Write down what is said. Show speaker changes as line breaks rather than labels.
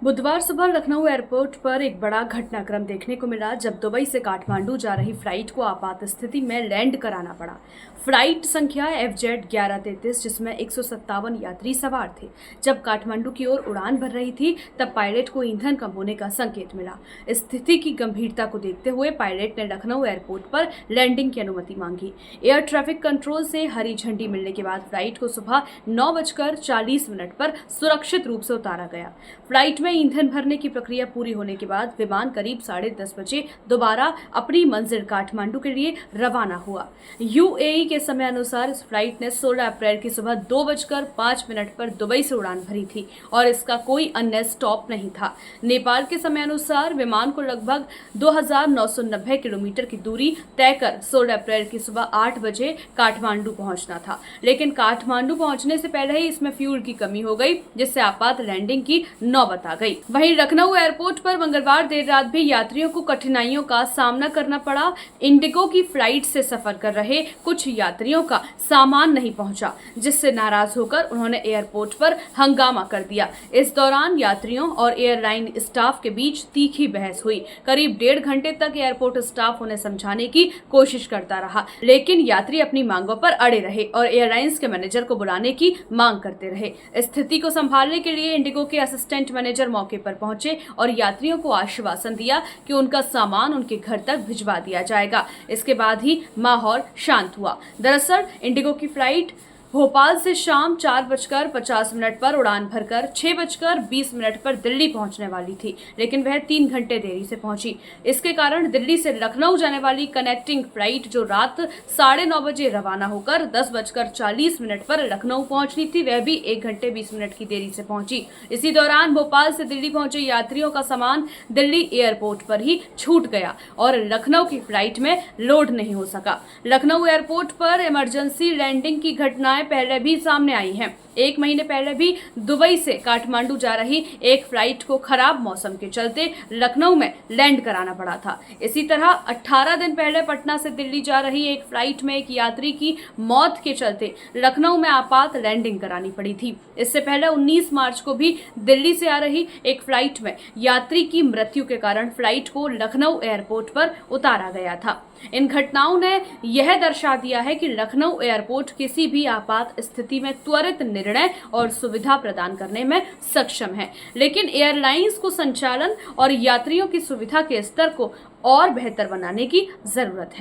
बुधवार सुबह लखनऊ एयरपोर्ट पर एक बड़ा घटनाक्रम देखने को मिला जब दुबई से काठमांडू जा रही फ्लाइट को आपात स्थिति में लैंड कराना पड़ा। फ्लाइट संख्या FZ 1133 जिसमें 157 यात्री सवार थे। जब काठमांडू की ओर उड़ान भर रही थी तब पायलट को ईंधन कम होने का संकेत मिला। स्थिति की गंभीरता को देखते हुए पायलट ने लखनऊ एयरपोर्ट पर लैंडिंग की अनुमति मांगी। एयर ट्रैफिक कंट्रोल से हरी झंडी मिलने के बाद फ्लाइट को सुबह 9:40 पर सुरक्षित रूप से उतारा गया। फ्लाइट में ईंधन भरने की प्रक्रिया पूरी होने के बाद विमान करीब 10:30 बजे दोबारा अपनी मंजिल काठमांडू के लिए रवाना हुआ। UAE के समय अनुसार इस फ्लाइट ने 16 अप्रैल की सुबह 2:05 पर दुबई से उड़ान भरी थी और इसका कोई अन्य स्टॉप नहीं था। नेपाल के समय अनुसार विमान को लगभग 2990 किलोमीटर की दूरी तय कर 16 अप्रैल की सुबह 8 बजे काठमांडू पहुंचना था, लेकिन काठमांडू पहुंचने से पहले ही इसमें फ्यूल की कमी हो गई, जिससे आपात लैंडिंग की नौबत आ गई। वहीं लखनऊ एयरपोर्ट पर मंगलवार देर रात भी यात्रियों को कठिनाइयों का सामना करना पड़ा। इंडिगो की फ्लाइट से सफर कर रहे कुछ यात्रियों का सामान नहीं पहुंचा, जिससे नाराज होकर उन्होंने एयरपोर्ट पर हंगामा कर दिया। इस दौरान यात्रियों और एयरलाइन स्टाफ के बीच तीखी बहस हुई। करीब 1.5 घंटे तक एयरपोर्ट स्टाफ उन्हें समझाने की कोशिश करता रहा, लेकिन यात्री अपनी मांगों पर अड़े रहे और एयरलाइंस के मैनेजर को बुलाने की मांग करते रहे। स्थिति को संभालने के लिए इंडिगो के असिस्टेंट मैनेजर मौके पर पहुंचे और यात्रियों को आश्वासन दिया कि उनका सामान उनके घर तक भिजवा दिया जाएगा। इसके बाद ही माहौल शांत हुआ। दरअसल इंडिगो की फ्लाइट भोपाल से शाम 4:50 पर उड़ान भरकर 6:20 पर दिल्ली पहुंचने वाली थी, लेकिन वह 3 घंटे देरी से पहुंची। इसके कारण दिल्ली से लखनऊ जाने वाली कनेक्टिंग फ्लाइट जो रात 9:30 बजे रवाना होकर 10:40 पर लखनऊ पहुंचनी थी, वह भी 1 घंटे 20 मिनट की देरी से पहुंची। इसी दौरान भोपाल से दिल्ली पहुंचे यात्रियों का सामान दिल्ली एयरपोर्ट पर ही छूट गया और लखनऊ की फ्लाइट में लोड नहीं हो सका। लखनऊ एयरपोर्ट पर इमरजेंसी लैंडिंग की घटनाएं पहले भी सामने आई हैं। 1 महीने पहले भी दुबई से काठमांडू जा रही एक फ्लाइट को खराब मौसम के चलते लखनऊ में लैंड कराना पड़ा था। इसी तरह 18 दिन पहले पटना से दिल्ली जा रही एक फ्लाइट में एक यात्री की मौत के चलते लखनऊ में आपात लैंडिंग करानी पड़ी थी। इससे पहले 19 मार्च को भी दिल्ली से आ रही एक फ्लाइट में यात्री की मृत्यु के कारण फ्लाइट को लखनऊ एयरपोर्ट पर उतारा गया था। इन घटनाओं ने यह दर्शा दिया है कि लखनऊ एयरपोर्ट किसी भी आपात स्थिति में त्वरित निर्णय और सुविधा प्रदान करने में सक्षम है, लेकिन एयरलाइंस को संचालन और यात्रियों की सुविधा के स्तर को और बेहतर बनाने की जरूरत है।